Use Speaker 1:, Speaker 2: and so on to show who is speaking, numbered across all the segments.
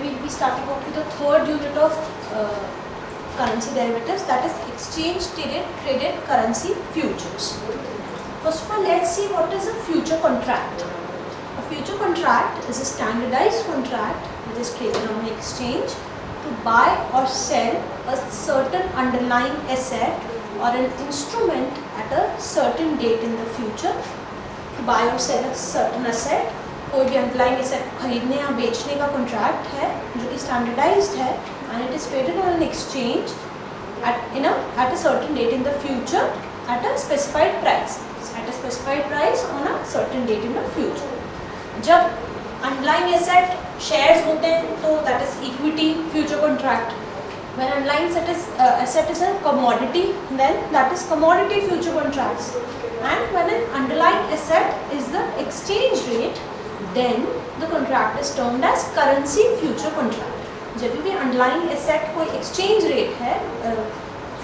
Speaker 1: we'll be starting off with the third unit of currency derivatives, that is exchange traded currency futures. First of all, let's see what is a future contract. A future contract is a standardized contract which is traded on an exchange to buy or sell a certain underlying asset or an instrument at a certain date in the future. To buy or sell a certain asset, कोई भी underlying asset खरीदने या बेचने का contract है जो कि standardised है and it is traded on an exchange at a certain date in the future at a specified price on a certain date in the future. जब अंडरलाइंग एसेट शेयर्स होते हैं तो that is equity future contract. When underlying asset is a commodity, then that is commodity future contracts. And when an underlying asset is the exchange rate, then the contract is termed as currency future contract. जब भी underlying asset कोई exchange rate है,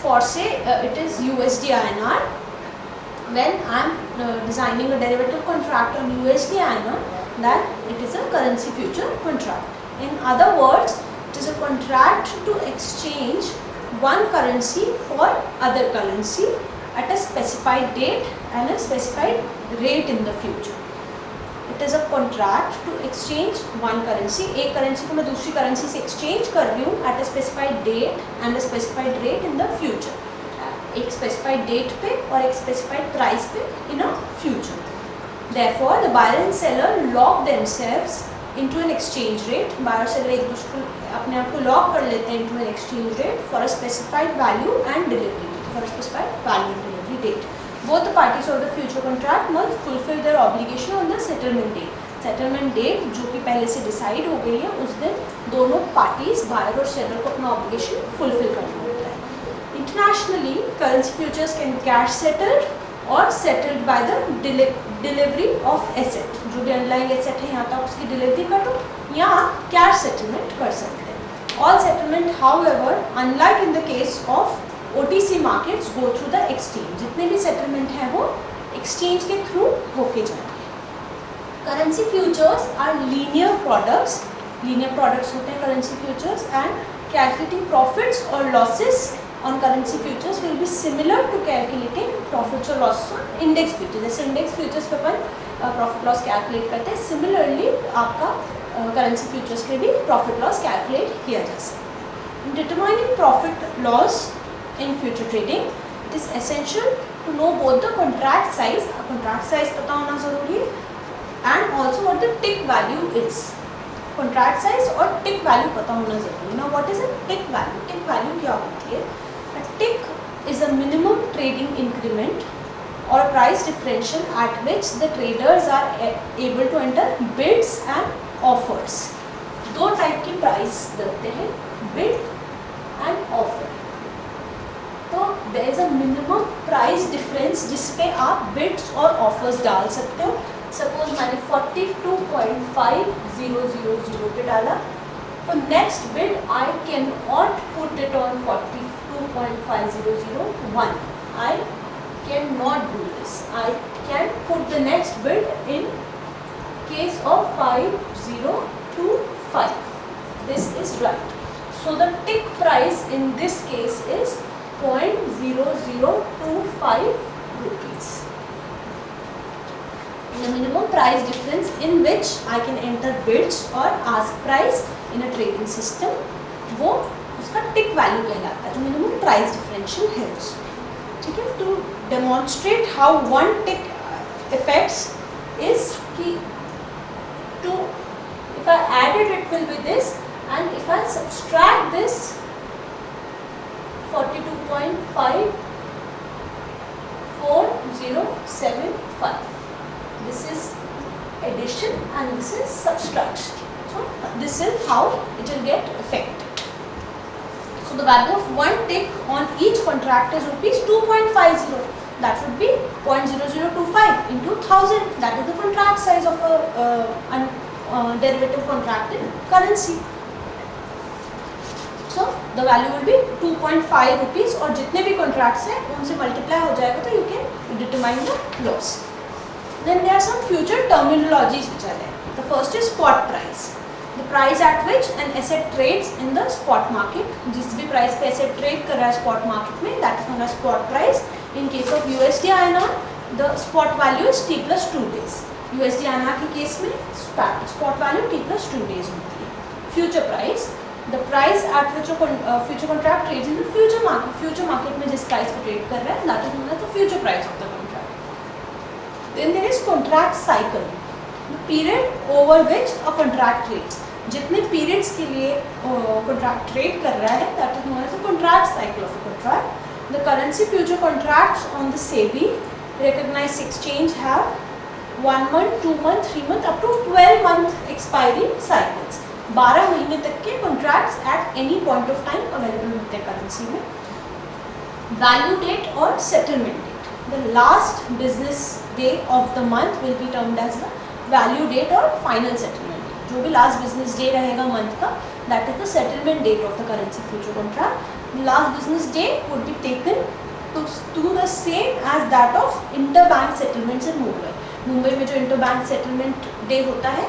Speaker 1: for say it is USD INR, when I am designing a derivative contract on USD INR, then it is a currency future contract. In other words, it is a contract to exchange one currency for other currency at a specified date and a specified rate in the future. It is a contract to exchange one currency. एक currency को मैं दूसरी currency से exchange कर रही हूँ at a specified date and a specified rate in the future. एक specified date पे और एक specified price पे in a future. Therefore, the buyer and seller lock themselves into an exchange rate. Buyer और seller एक दूसरे अपने आप को lock कर लेते हैं into an exchange rate for a specified value and delivery date. For a specified value and delivery date. Both the parties of the future contract must fulfill their obligation on the settlement date. Settlement date जो कि पहले से decide हो गई है, उस दिन दोनों parties buyer और seller को अपना obligation fulfill करना होता है. Internationally, currency futures can be cash settled or settled by the delivery of asset. जो भी underlying asset है यहाँ तक उसकी delivery करो या cash settlement कर सकते हैं. All settlement, however, unlike in the case of OTC markets, go through the exchange. जितने भी settlement है वो exchange के through होके जाएंगे. Currency futures are linear products. Linear products होते हैं currency futures, and calculating profits or losses on currency futures will be similar to calculating profits or losses on index futures. जैसे index futures पे अपन profit loss calculate करते हैं, similarly आपका currency futures पे भी profit loss calculate किया जा सकता है. In determining profit loss in future trading, it is essential to know both the contract size पता होना ज़रूरी है, and also what the tick value is. Contract size और tick value पता होना ज़रूरी है. Now what is a tick value? Tick value क्या होती है? A tick is a minimum trading increment or a price differential at which the traders are able to enter bids and offers. दो type की price देते हैं, bid and offer. तो there is a minimum price difference जिस पे आप bids और offers डाल सकते हो. Suppose मैंने 42.5000 पे डाला, तो next bid I cannot put it on 42.5001. I cannot do this. I can put the next bid in case of 5025. This is right. So the tick price in this case is 0.0025 rupees. The minimum price difference in which I can enter bids or ask price in a trading system, वो उसका tick value कहलाता है, जो minimum price differential है उसमें. ठीक है, to demonstrate how one tick affects is कि if I add it, it will be this, and if I subtract this 42.54075. This is addition and this is subtraction. So this is how it will get affected. So the value of one tick on each contract is rupees 2.50. That would be 0.0025 into 1000. That is the contract size of a derivative contract in currency. So the value will be 2.5 rupees और जितने भी contracts हैं उनसे multiply हो जाएगा, तो you can determine the loss. Then there are some future terminologies which are there. The first is spot price. The price at which an asset trades in the spot market, जिस भी price पे asset trade कर रहा है spot market में, that is known as spot price. In case of USD INR the spot value is T+2 days. USD INR के case में spot value T+2 days होती है. Future price, the price at which future contract trades in the future market. Future market में जिस price पे trade कर रहा है that is known as the future price of the contract. Then there is contract cycle, the period over which a contract trades. जितने periods के लिए contract trade कर रहा है that is known as the contract cycle of a contract. The currency future contracts on the SEBI recognized exchange have 1 month, 2 month, 3 month up to 12 month expiry cycles. 12 महीने तक के contracts at any point of time available होते हैं currency में. Value date और settlement date, the last business day of the month will be termed as the value date और final settlement date. जो भी लास्ट बिजनेस डे रहेगा month का that is the settlement date of the currency future contract. Last business day would be taken to the same as that of interbank settlements in Mumbai. Mumbai में जो interbank settlement day होता है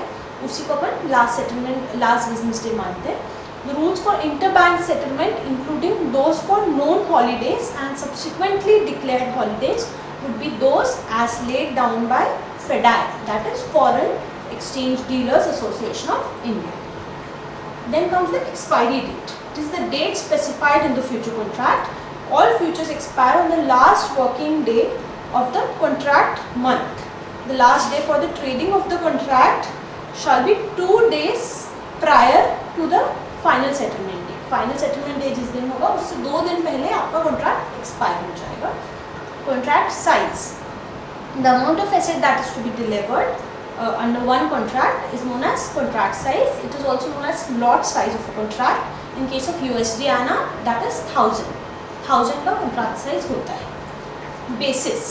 Speaker 1: उसी को अपन last business day मानते हैं. The rules for interbank settlement, including those for known holidays and subsequently declared holidays, would be those as laid down by FEDAI, that is Foreign Exchange Dealers Association of India. Then comes the expiry date. It is the date specified in the future contract. All futures expire on the last working day of the contract month. The last day for the trading of the contract shall be 2 days prior to the final settlement day. Final settlement day जिस दिन होगा उससे 2 दिन पहले आपका contract expire हो जाएगा. Contract size, the amount of asset that is to be delivered under one contract is known as contract size. It is also known as lot size of a contract. In case of USD INR that is 1000 का contract size होता है. Basis,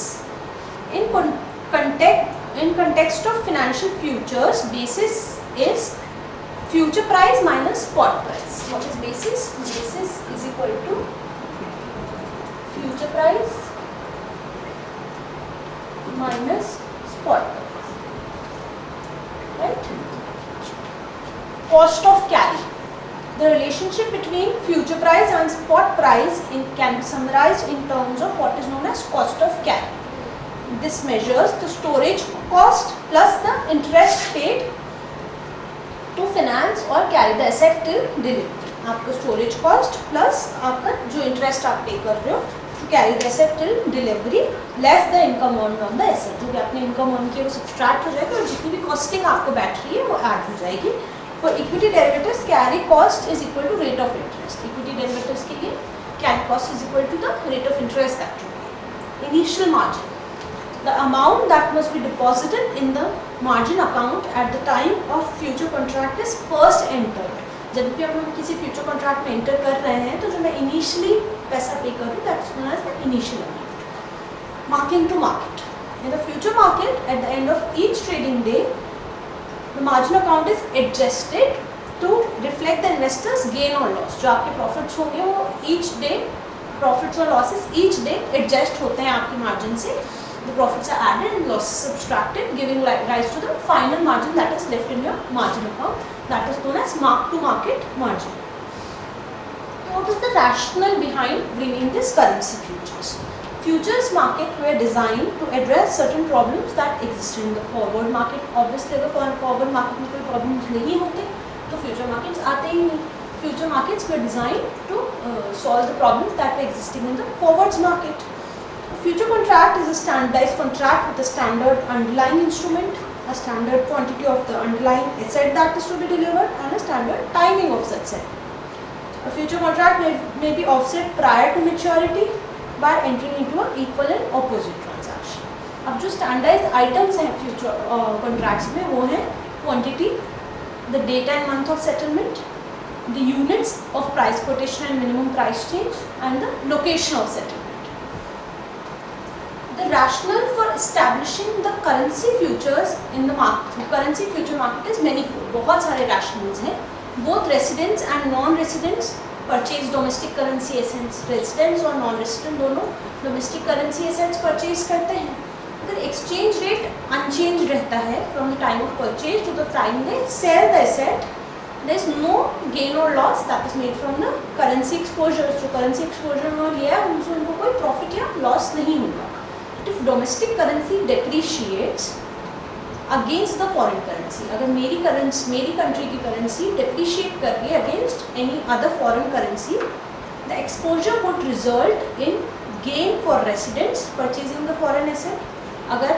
Speaker 1: in context of financial futures basis is future price minus spot price. What is basis? Basis is equal to future price minus spot price, right. Cost of carry, the relationship between future price and spot price can be summarized in terms of what is known as cost of carry. This measures the storage cost plus the interest paid to finance or carry the asset till delivery. आपका storage cost plus आपका जो interest आप pay कर रहे हो to carry the asset till delivery less the income earned on the asset. जो भी आपने income earn किया वो subtract हो जाएगा और जितनी भी costing आपको बैठ रही है वो add हो जाएगी. For equity derivatives, carry cost is equal to rate of interest. Equity derivatives के लिए carry cost is equal to the rate of interest that you pay. Initial margin, the amount that must be deposited in the margin account at the time of future contract is first entered. जब भी हम किसी future contract में enter कर रहे हैं तो जो मैं initially पैसा pay कर रही हूँ that is known as the initial amount. Marking to market. In the future market, at the end of each trading day, the margin account is adjusted to reflect the investors gain or loss. जो आपके profits होंगे वो each day profits और losses each day adjust होते हैं आपके margin से. The profits are added and losses subtracted, giving rise to the final margin that is left in your margin account. That is known as mark to market margin. What is the rationale behind bringing this currency futures? Futures market were designed to address certain problems that exist in the forward market. Obviously अगर forward market में कोई problems नहीं होते तो future markets आते ही नहीं. Future markets were designed to solve the problems that were existing in the forwards market. A future contract is a standardized contract with a standard underlying instrument, a standard quantity of the underlying asset that is to be delivered, and a standard timing of such asset. A future contract may be offset prior to maturity by entering into an equal and opposite transaction. अब जो standardized items हैं future contracts में वो हैं quantity, the date and month of settlement, the units of price quotation and minimum price change, and the location of settlement. The rationale for establishing the currency futures in the market, currency future market is manifold. बहुत सारे rationales हैं. Both residents and non-residents purchase domestic currency assets, residents और non resident दोनों domestic currency assets purchase करते हैं. अगर exchange rate unchanged रहता है from the time of purchase to the time they sell the asset there is no gain or loss that is made from the currency exposure. जो currency exposure में लिया है उनसे उनको कोई profit या loss नहीं होगा. If domestic currency depreciates against the foreign currency, अगर मेरी country की currency depreciate कर रही है against any other foreign currency, the exposure would result in gain for residents purchasing the foreign asset. अगर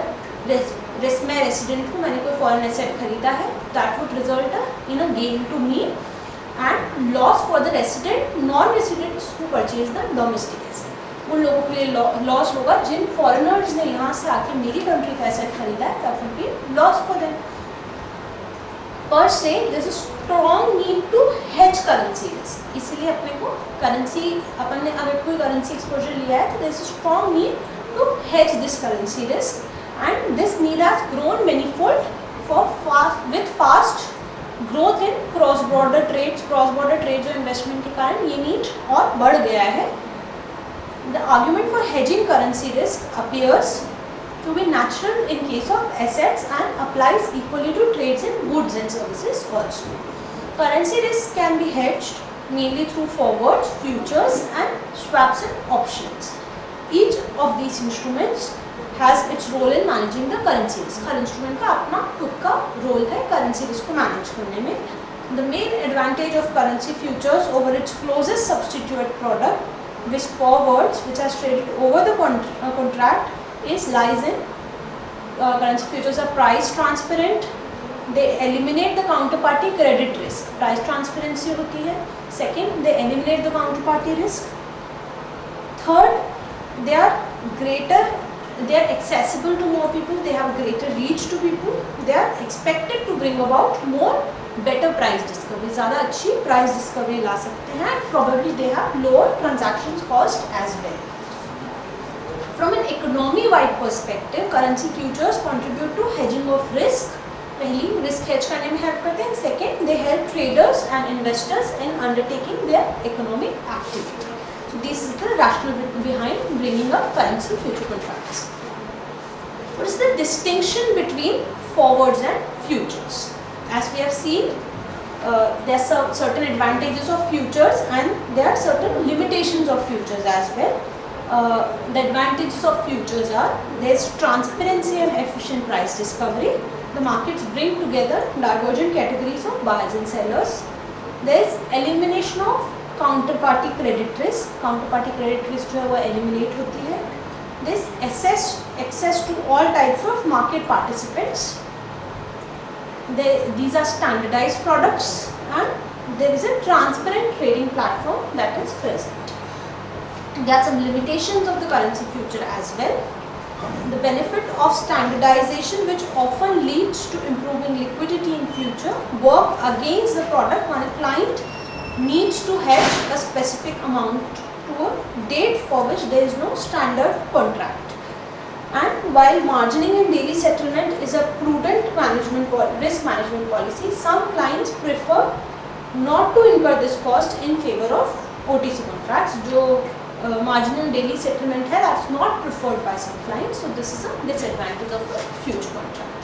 Speaker 1: मैं रेसिडेंट हूँ, मैंने कोई फॉरेन एसेट खरीदा है, that would result in a gain to me and loss for the resident non residents who purchase the domestic asset. उन लोगों के लिए लॉस होगा जिन फॉरेनर्स ने यहाँ से आके मेरी कंट्री का एसेट खरीदा है, that would be loss for them. Per se there is a strong need to hedge currency risk. इसलिए अपने को अपन ने अगर कोई करेंसी एक्सपोजर लिया है तो there is a strong need to hedge this currency risk. And this need has grown manifold with fast growth in cross-border trades. Cross-border trade जो investment के कारण ये need और बढ़ गया है. The argument for hedging currency risk appears to be natural in case of assets and applies equally to trades in goods and services also. Currency risk can be hedged mainly through forwards, futures and swaps and options. Each of these instruments has its role in managing the currency risk. Her instrument का अपना खुद का role है currency risk को manage करने में. The main advantage of currency futures over its closest substitute product, which forwards, which has traded over the contract, lies in currency futures are price transparent. They eliminate the counterparty credit risk. Price transparency होती है. Second, they eliminate the counterparty risk. Third, they are accessible to more people, they have greater reach to people, they are expected to bring about more better price discovery. ज़्यादा अच्छी price discovery ला सकते हैं. Probably they have lower transactions cost as well. From an economy-wide perspective, currency futures contribute to hedging of risk. पहली risk hedge करने में help करते हैं. Second, they help traders and investors in undertaking their economic activity. So this is the rationale behind bringing up currency future contracts. What is the distinction between forwards and futures? As we have seen, there are certain advantages of futures and there are certain limitations of futures as well. The advantages of futures are there is transparency and efficient price discovery. The markets bring together divergent categories of buyers and sellers. There is elimination of counterparty credit risk. Counterparty credit risk जो है वो eliminate होती है. This access to all types of market participants. These are standardized products and there is a transparent trading platform that is present. There are some limitations of the currency future as well. The benefit of standardization, which often leads to improving liquidity in future, work against the product when a client needs to hedge a specific amount to a date for which there is no standard contract. And while margining and daily settlement is a prudent risk management policy, some clients prefer not to incur this cost in favor of OTC contracts. जो marginal daily settlement है, that's not preferred by some clients. So this is a disadvantage of the future contract.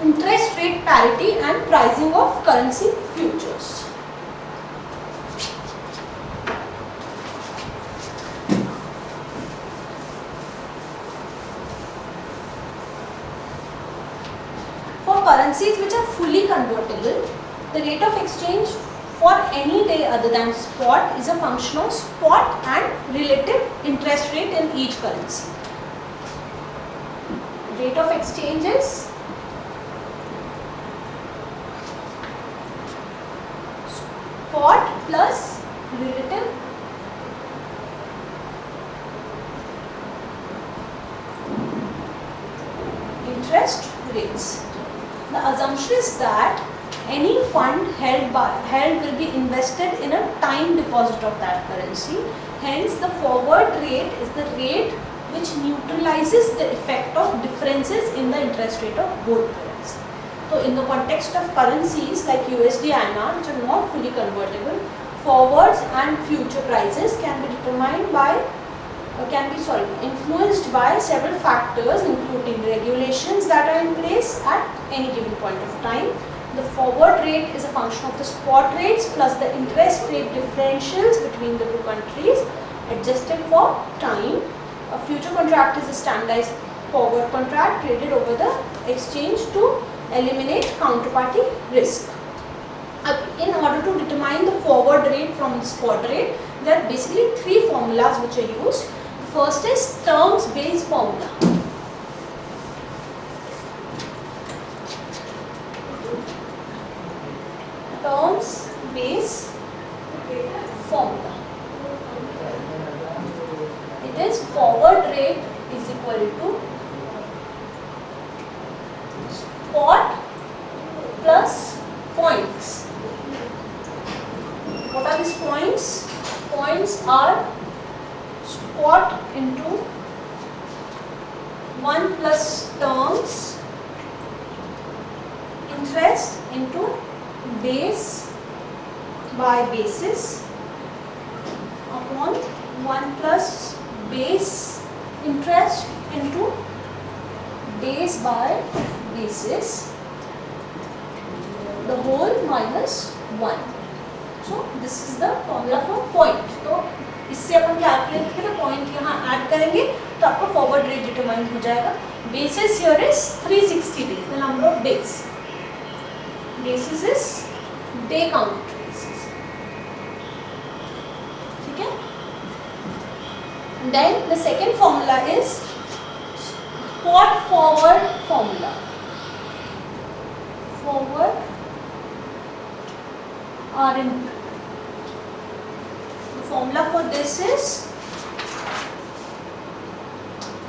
Speaker 1: Interest rate parity and pricing of currency futures. Currencies which are fully convertible, the rate of exchange for any day other than spot is a function of spot and relative interest rate in each currency. Rate of exchange is spot plus relative interest rates. The assumption is that any fund held will be invested in a time deposit of that currency. Hence, the forward rate is the rate which neutralizes the effect of differences in the interest rate of both currencies. So, in the context of currencies like USD INR, which are not fully convertible, forwards and future prices can be determined by influenced by several factors, including regulations that are in place at any given point of time, The forward rate is a function of the spot rates plus the interest rate differentials between the two countries adjusted for time. A future contract is a standardized forward contract traded over the exchange to eliminate counterparty risk. In order to determine the forward rate from the spot rate, there are basically three formulas which are used. The first is terms based formula. Terms based formula. It is forward rate is equal to spot plus points. What are these points? Points are spot into 1 plus terms, interest into base by basis upon 1 plus base interest into base by basis, the whole minus 1. So this is the formula for point. तो इससे अपन calculate करके point यहाँ add करेंगे तो आपका forward rate determine हो जाएगा. Basis here is 360 days, the number of days. Basis is day count basis. ठीक है. Then the second formula is spot forward formula. Forward RN. The formula for this is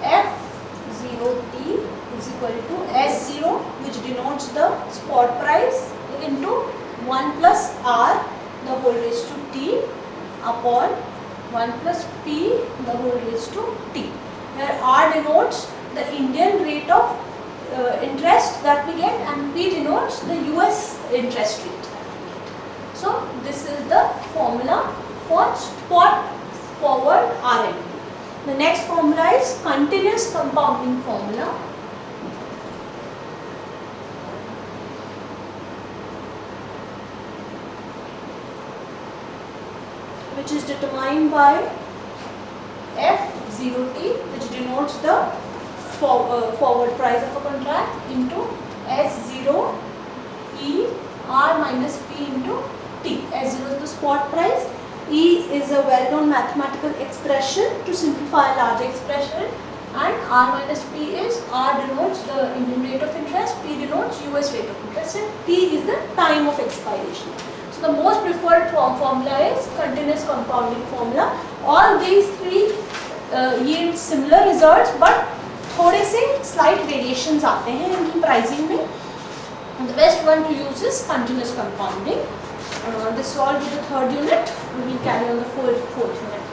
Speaker 1: F0T is equal to S0, which denotes the spot price, into 1 plus R the whole raised to T upon 1 plus P the whole raised to T. Here R denotes the Indian rate of interest that we get and P denotes the US interest rate. So this is the formula for spot forward RN. The next formula is continuous compounding formula. Which is determined by F0T, which denotes the forward price of a contract, into S0 E R minus P into T. S0 is the spot price. E is a well-known mathematical expression to simplify a large expression, and R minus P is R denotes the Indian rate of interest, P denotes US rate of interest, and T is the time of expiration. So the most preferred formula is continuous compounding formula. All these three yield similar results, but थोड़े से slight variations आते हैं इनकी pricing में. And the best one to use is continuous compounding. This is all to the third unit. We will carry on the fourth unit.